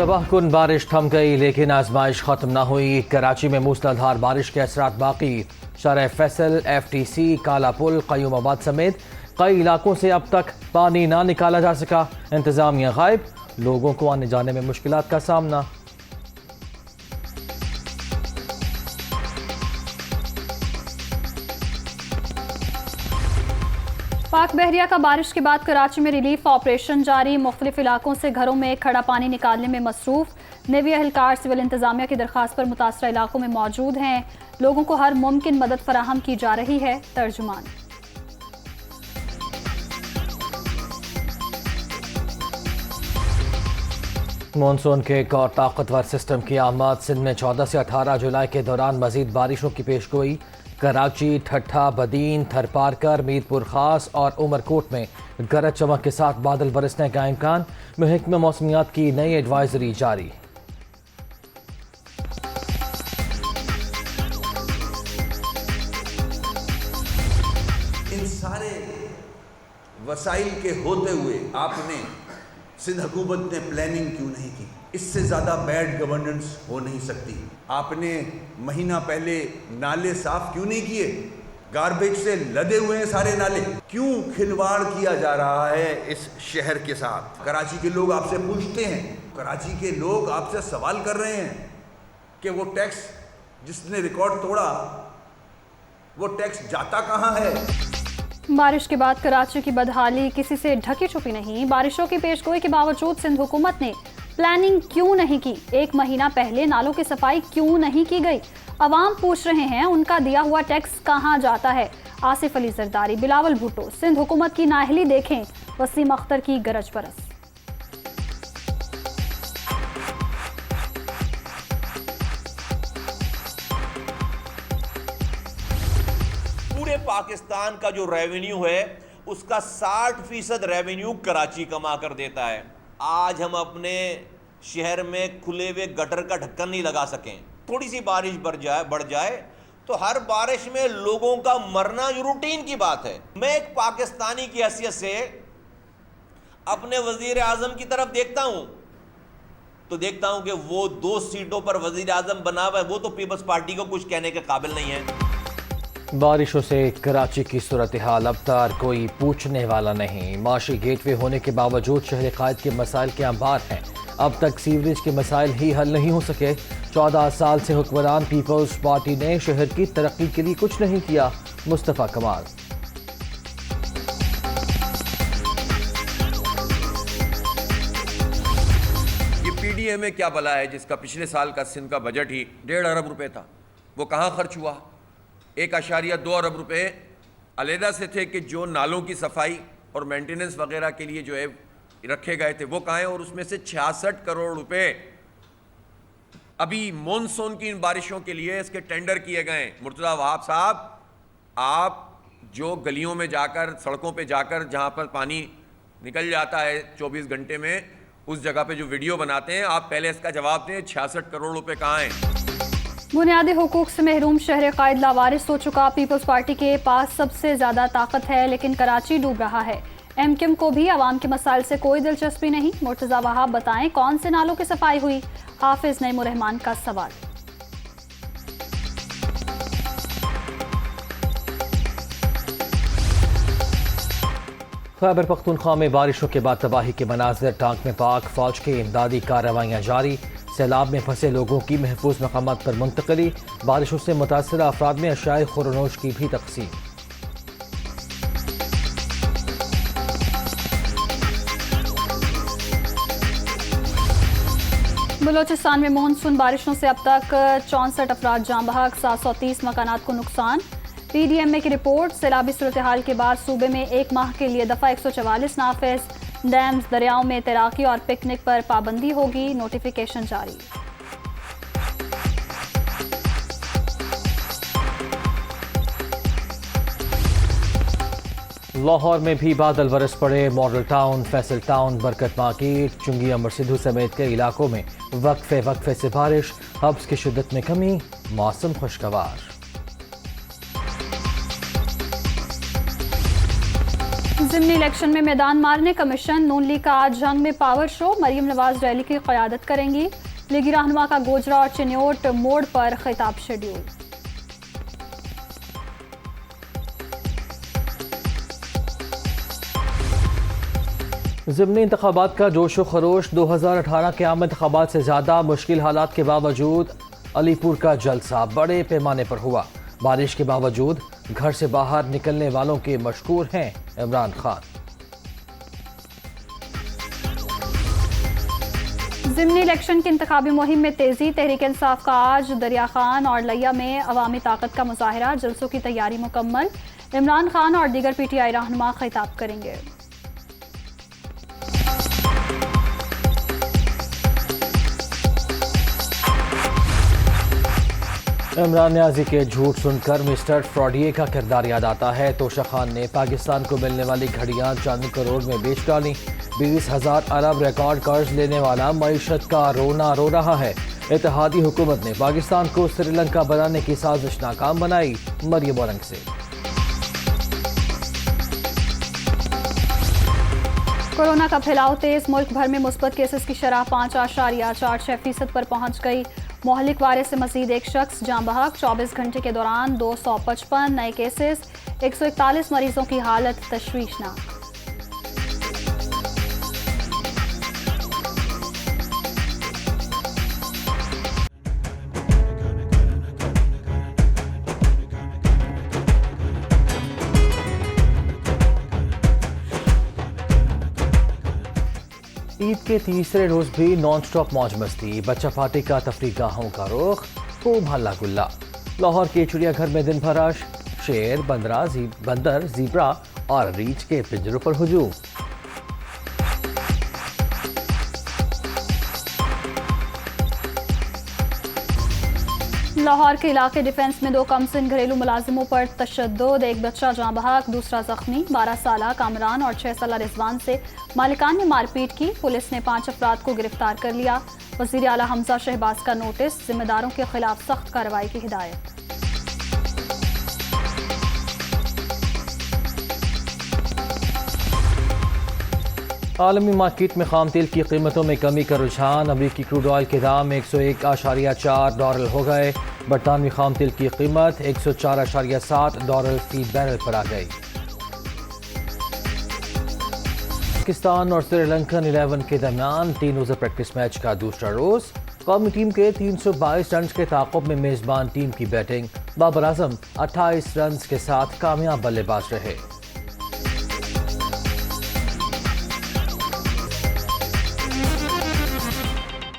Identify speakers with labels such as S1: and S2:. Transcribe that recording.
S1: तबाहकुन बारिश थम गई लेकिन आजमाइश खत्म न हुई। कराची में मूसलाधार बारिश के असरात बाकी। शरह फैसल, FTC, काला पुल, क़य्यूमाबाद समेत कई इलाकों से अब तक पानी ना निकाला जा सका। इंतजामिया गायब, लोगों को आने जाने में मुश्किलात का सामना।
S2: पाक बहरिया का बारिश के बाद कराची में रिलीफ ऑपरेशन जारी। मुख्तलिफ इलाकों से घरों में खड़ा पानी निकालने में मसरूफ। नेवी एहलकार सिविल इंतजामिया की दरख्वास्त पर मुतासरा इलाकों में मौजूद हैं। लोगों को हर मुमकिन मदद फराहम की जा रही है। तर्जुमान
S1: मानसून के एक और ताकतवर सिस्टम की आमद। सिंध में 14 से 18 जुलाई के दौरान मजीद बारिशों की पेशगोई। कराची, ठट्ठा, बदीन, थरपारकर, मीरपुर खास और उमरकोट में गरज चमक के साथ बादल बरसने का इम्कान। महकमा मौसमियात की नई एडवाइजरी जारी।
S3: इन सारे वसाइल के होते हुए आपने सिंध हुकूमत ने प्लानिंग क्यों नहीं की? इससे ज़्यादा बैड गवर्नेंस हो नहीं सकती। आपने महीना पहले नाले साफ क्यों नहीं किए? गार्बेज से लदे हुए हैं सारे नाले। क्यों खिलवाड़ किया जा रहा है इस शहर के साथ? कराची के लोग आपसे पूछते हैं, कराची के लोग आपसे सवाल कर रहे हैं कि वो टैक्स जिसने रिकॉर्ड तोड़ा वो टैक्स जाता कहाँ है?
S2: बारिश के बाद कराची की बदहाली किसी से ढकी छुपी नहीं। बारिशों की पेशगोई के बावजूद सिंध हुकूमत ने प्लानिंग क्यों नहीं की? एक महीना पहले नालों की सफाई क्यों नहीं की गई? अवाम पूछ रहे हैं उनका दिया हुआ टैक्स कहां जाता है? आसिफ अली जरदारी, बिलावल भुट्टो, सिंध हुकूमत की नाअहली देखें। वसीम अख्तर की गरज बरस।
S4: पूरे पाकिस्तान का जो रेवेन्यू है उसका 60% रेवेन्यू कराची कमा कर देता है। आज हम अपने शहर में खुले हुए गटर का ढक्कन नहीं लगा सकें। थोड़ी सी बारिश बढ़ जाए तो हर बारिश में लोगों का मरना रूटीन की बात है। मैं एक पाकिस्तानी की हैसियत से अपने वजीर आजम की तरफ देखता हूं तो देखता हूं कि वो 2 सीटों पर वजीर आजम बना हुआ है, वो तो पीपल्स पार्टी को कुछ कहने के काबिल नहीं है।
S1: बारिशों से कराची की सूरत हाल अब तक कोई पूछने वाला नहीं। माशी गेटवे होने के बावजूद शहर कायद के मसाइल के अंबार हैं। अब तक सीवरेज के मसाइल ही हल नहीं हो सके। 14 साल से हुक्मरान पीपल्स पार्टी ने शहर की तरक्की के लिए कुछ नहीं किया। मुस्तफ़ा कमाल।
S5: ये PDA में क्या भला है जिसका पिछले साल का सिंध का बजट ही 1.5 अरब रुपए था? वो कहाँ खर्च हुआ? 1.2 अरब रुपए अलहदा से थे कि जो नालों की सफाई और मेंटेनेंस वगैरह के लिए जो है रखे गए थे वो कहाँ हैं? और उसमें से 66 करोड़ रुपए अभी मॉनसून की इन बारिशों के लिए इसके टेंडर किए गए। मुर्तज़ा वहाब साहब, आप जो गलियों में जाकर, सड़कों पे जाकर जहाँ पर पानी निकल जाता है 24 घंटे में, उस जगह पे जो वीडियो बनाते हैं, आप पहले इसका जवाब दें, 66 करोड़ रुपए कहाँ हैं?
S2: बुनियादी हुकूक से महरूम शहर कायद लावारिस हो चुका। पीपल्स पार्टी के पास सबसे ज्यादा ताकत है लेकिन कराची डूब रहा है। MKM को भी आवाम के मसाइल से कोई दिलचस्पी नहीं। मुर्तज़ा वहाब बताएं कौन से नालों की सफाई हुई? हाफिज नईमुर रहमान का सवाल।
S1: खैबर पख्तूनख्वा में बारिशों के बाद तबाही के मनाजिर। टांक में पाक फौज की इमदादी कार्रवाइयाँ जारी। सैलाब में फंसे लोगों की महफूज मकामात पर मुंतकली। बारिशों से मुतासरा अफराद में अशाए खुरनोश की भी तकसीम।
S2: बलोचिस्तान में मानसून बारिशों से अब तक 64 अफराद जाँ बहक, 730 मकानात को नुकसान। PDMA की रिपोर्ट। सैलाबी सूरत हाल के बाद सूबे में 1 माह के लिए दफ़ा 144 नाफिज। डैम्स, दरियाओं में तैराकी और पिकनिक पर पाबंदी होगी। नोटिफिकेशन जारी।
S1: लाहौर में भी बादल बरस पड़े। मॉडल टाउन, फैसल टाउन, बरकत मार्केट, चुंगी, अमर सिद्धू समेत कई इलाकों में वक्फे से बारिश। हब्स की शिद्दत में कमी, मौसम खुशगवार।
S2: ज़िमनी इलेक्शन में मैदान मारने कमीशन। नून लीग का आज जंग में power show. Maryam Nawaz rally की क़यादत करेंगी। लीगी रहनुमा का गोजरा और चिन्योट मोड़ पर खिताब शेड्यूल।
S1: ज़िमनी इंतखाबात का जोशो खरोश। 2018 के आम इंतखाबात से ज़्यादा मुश्किल हालात के बावजूद अलीपुर का जलसा बड़े पैमाने पर हुआ। बारिश के बावजूद घर से बाहर निकलने वालों के मशहूर हैं इमरान खान।
S2: ज़िमनी इलेक्शन की इंतखाबी मुहिम में तेजी। तहरीक इंसाफ का आज दरिया खान और लिया में अवामी ताकत का मुजाहरा। जलसों की तैयारी मुकम्मल। इमरान खान और दीगर PTI रहनुमा खिताब करेंगे।
S1: इमरान न्याजी के झूठ सुनकर मिस्टर फ्रॉडिये का किरदार याद आता है। तोशा खान ने पाकिस्तान को मिलने वाली घड़ियां चांदी करोड़ में बेच डाली। 20,000 अरब रिकॉर्ड कर्ज लेने वाला मईशत का रोना रो रहा है। इत्तेहादी हुकूमत ने पाकिस्तान को श्रीलंका बनाने की साजिश नाकाम बनाई। मरियम औरंगज़ेब।
S2: कोरोना का फैलाव तेज। मुल्क भर में मुस्बत केसेस की शरह 5.46% पर पहुंच गई। मोहलिक वायरस से मजीद एक शख्स जान बहक। 24 घंटे के दौरान 255 नए केसेस। 141 मरीजों की हालत तशवीशनाक।
S1: ईद के तीसरे रोज भी नॉन स्टॉप मौज मस्ती। बच्चा पार्टी का तफरीगाहों का रुख, खूब हल्ला गुल्ला। लाहौर के चिड़ियाघर में दिन भर रश। शेर, बंदर, ज़ीब्रा और रीछ के पिंजरों पर हुजूम।
S2: लाहौर के इलाके डिफेंस में 2 कमसिन घरेलू मुलाजिमों पर तशद्दुद। एक बच्चा जाँ बहक, दूसरा जख्मी। 12 साला कामरान और 6 साला रिजवान से मालिकान ने मारपीट की। पुलिस ने 5 अफराद को गिरफ्तार कर लिया। वज़ीर आला हमजा शहबाज का नोटिस। जिम्मेदारों के खिलाफ सख्त कार्रवाई की हिदायत।
S1: आलमी मार्केट में खाम तेल की कीमतों में कमी का रुझान। अमरीकी क्रूड ऑयल के दाम 101.4 डॉलर हो गए। बरतानवी खाम तेल की कीमत 104.7 डॉलर फी बैरल पर आ गई। पाकिस्तान और श्रीलंकन 11 के दरमियान 3 रोज़ा प्रैक्टिस मैच का दूसरा रोज। कौमी टीम के 322 रन के ताक़ुब में मेज़बान टीम की बैटिंग। बाबर आजम 28 रन के साथ कामयाब बल्लेबाज रहे।